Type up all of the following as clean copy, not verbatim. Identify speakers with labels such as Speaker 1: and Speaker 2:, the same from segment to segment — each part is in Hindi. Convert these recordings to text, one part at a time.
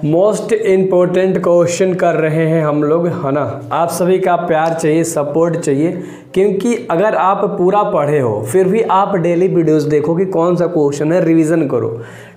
Speaker 1: मोस्ट इम्पोर्टेंट क्वेश्चन कर रहे हैं हम लोग, है ना। आप सभी का प्यार चाहिए, सपोर्ट चाहिए, क्योंकि अगर आप पूरा पढ़े हो फिर भी आप डेली वीडियोस देखो कि कौन सा क्वेश्चन है, रिवीजन करो,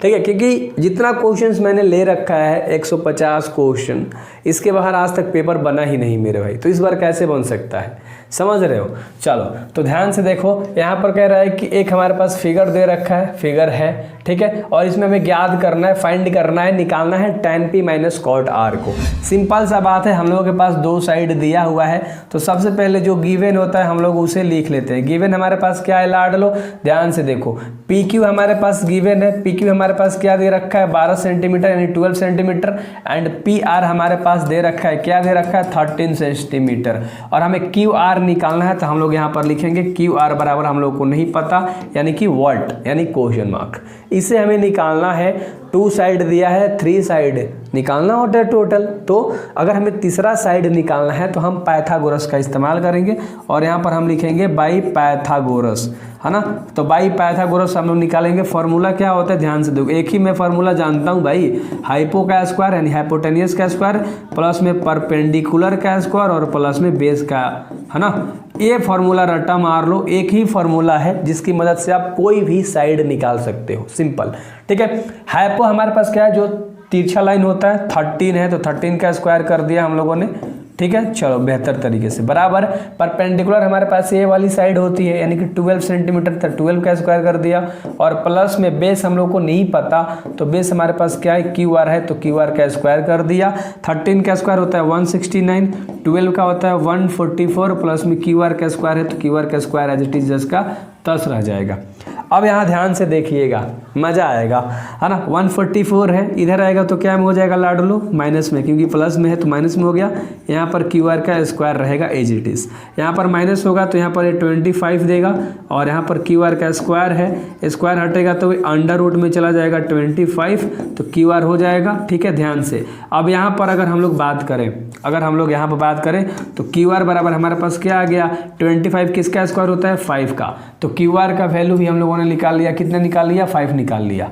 Speaker 1: ठीक है। क्योंकि जितना क्वेश्चंस मैंने ले रखा है 150 क्वेश्चन, इसके बाहर आज तक पेपर बना ही नहीं मेरे भाई, तो इस बार कैसे बन सकता है, समझ रहे हो। चलो तो ध्यान से देखो, यहाँ पर कह रहा है कि एक हमारे पास फिगर दे रखा है, फिगर है, ठीक है, और इसमें हमें ज्ञात करना है, फाइंड करना है, निकालना है tan p minus cot r को। सिंपल सा बात है, हम लोगों के पास दो साइड दिया हुआ है, तो सबसे पहले जो गिवन होता है हम लोग उसे लिख लेते हैं। गिवन हमारे पास क्या है लाड लो, ध्यान से देखो, PQ हमारे पास गिवन है, PQ हमारे पास क्या दे रखा है 12 सेंटीमीटर यानी 12 सेंटीमीटर, एंड PR हमारे पास दे रखा है, क्या दे रखा है 13 सेंटीमीटर, और हमें QR निकालना है, तो हम लोग यहाँ पर लिखेंगे QR बराबर हम लोग को नहीं पता, यानी कि व्हाट, यानी क्वेश्चन मार्क। इसे हमें निकालना है, 2 साइड दिया है, 3 साइड निकालना होता है टोटल। तो अगर हमें तीसरा साइड निकालना है तो हम पाइथागोरस का इस्तेमाल करेंगे, और यहाँ पर हम लिखेंगे बाई पाइथागोरस, है ना। तो बाई पाइथागोरस हम लोग निकालेंगे। फॉर्मूला क्या होता है, ध्यान से देखो, एक ही मैं फॉर्मूला जानता हूँ भाई, हाइपो का स्क्वायर यानी हाइपोटेनियस का स्क्वायर, प्लस में परपेंडिकुलर का स्क्वायर, और प्लस में बेस का, है ना। ये फॉर्मूला रट्टा मार लो, एक ही फॉर्मूला है जिसकी मदद से आप कोई भी साइड निकाल सकते हो, सिंपल, ठीक है। हाइपो हमारे पास क्या है, जो तिरछा लाइन होता है 13 है, तो 13 का स्क्वायर कर दिया हम लोगों ने, ठीक है। चलो बेहतर तरीके से, बराबर परपेंडिकुलर हमारे पास ये वाली साइड होती है यानी कि 12 सेंटीमीटर, तो 12 का स्क्वायर कर दिया, और प्लस में बेस हम लोग को नहीं पता, तो बेस हमारे पास क्या है QR है, तो QR का स्क्वायर कर दिया। 13 का स्क्वायर होता है 169, 12 का होता है 144, प्लस में QR का स्क्वायर है, तो QR का स्क्वायर एज इट इज जिसका 10 रह जाएगा। अब यहाँ ध्यान से देखिएगा, मज़ा आएगा, है ना। 144 है, इधर आएगा तो क्या में हो जाएगा लाडलो, माइनस में, क्योंकि प्लस में है तो माइनस में हो गया। यहाँ पर QR का स्क्वायर रहेगा एज इट इज़, यहाँ पर माइनस होगा तो यहाँ पर 25 देगा, और यहाँ पर QR का स्क्वायर है, स्क्वायर हटेगा तो अंडर रूट में चला जाएगा 25, तो QR हो जाएगा, ठीक है। ध्यान से अब यहाँ पर अगर हम लोग बात करें, अगर हम लोग यहाँ पर बात करें तो QR बराबर हमारे पास क्या आ गया, 25 किसका स्क्वायर होता है 5 का, तो QR का वैल्यू भी हम लोगों ने निकाल लिया, कितना निकाल लिया 5 निकाल लिया।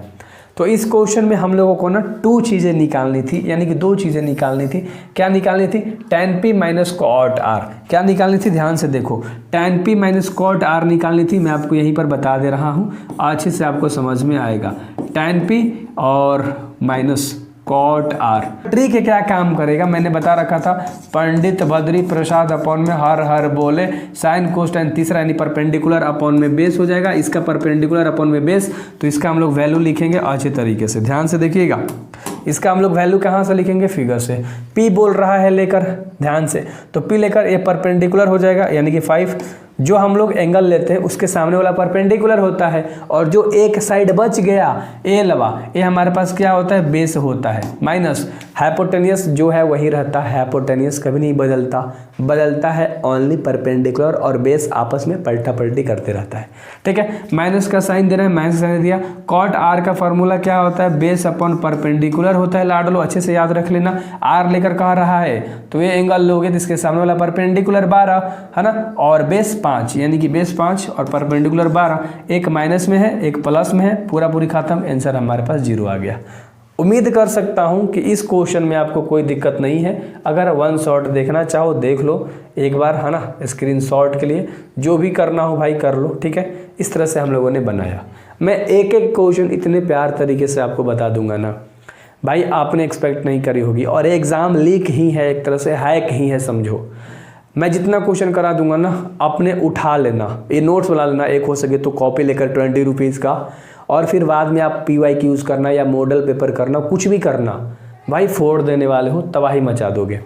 Speaker 1: तो इस क्वेश्चन में हम लोगों को ना 2 चीज़ें निकालनी थी, यानी कि 2 चीज़ें निकालनी थी। क्या निकालनी थी, tan p minus cot r, क्या निकालनी थी, ध्यान से देखो, tan p minus cot r निकालनी थी। मैं आपको यहीं पर बता दे रहा हूँ, अच्छे से आपको समझ में आएगा। tan p और माइनस कॉट r ट्रिक क्या काम करेगा, मैंने बता रखा था, पंडित बद्री प्रसाद अपॉन में हर हर बोले, साइन कोसाइन तीसरा यानी परपेंडिकुलर अपॉन में बेस हो जाएगा, इसका परपेंडिकुलर अपॉन में बेस, तो इसका हम लोग वैल्यू लिखेंगे अच्छे तरीके से, ध्यान से देखिएगा। इसका हम लोग वैल्यू कहाँ से लिखेंगे, फिगर से। P बोल रहा है लेकर, ध्यान से, तो P लेकर ये परपेंडिकुलर हो जाएगा यानी कि 5, जो हम लोग एंगल लेते हैं उसके सामने वाला परपेंडिकुलर होता है, और जो एक साइड बच गया ए लवा, ये हमारे पास क्या होता है, बेस होता है, माइनस हाइपोटेनियस जो है वही रहता है, हाइपोटेनियस कभी नहीं बदलता, बदलता है ओनली परपेंडिकुलर और बेस आपस में पलटा पलटी करते रहता है, ठीक है। माइनस का साइन दे रहे हैं, माइनस साइन दिया। कॉट R का फॉर्मूला क्या होता है, बेस अपॉन परपेंडिकुलर होता है, लाडलो अच्छे से याद रख लेना। R लेकर कह रहा है तो ये एंगल लोगे तो इसके सामने वाला परपेंडिकुलर 12 है ना, और बेस 5 यानी कि बेस 5 और परपेंडिकुलर 12, एक माइनस में है एक प्लस में है, पूरा पूरी खत्म, आंसर हमारे पास 0 आ गया। उम्मीद कर सकता हूं कि इस क्वेश्चन में आपको कोई दिक्कत नहीं है। अगर वन शॉट देखना चाहो देख लो एक बार, है ना, स्क्रीनशॉट के लिए जो भी करना हो भाई कर लो, ठीक है। इस तरह से हम लोगों ने बनाया। मैं एक एक क्वेश्चन इतने प्यार तरीके से आपको बता दूंगा ना भाई, आपने एक्सपेक्ट नहीं करी होगी, और एग्ज़ाम लीक ही है, एक तरह से हैक ही है समझो। मैं जितना क्वेश्चन करा दूंगा ना, आपने उठा लेना, ये नोट्स बना लेना, एक हो सके तो कॉपी लेकर 20 रुपीज़ का, और फिर बाद में आप PYQ यूज़ करना या मॉडल पेपर करना, कुछ भी करना भाई, फोड़ देने वाले हो, तबाही मचा दोगे।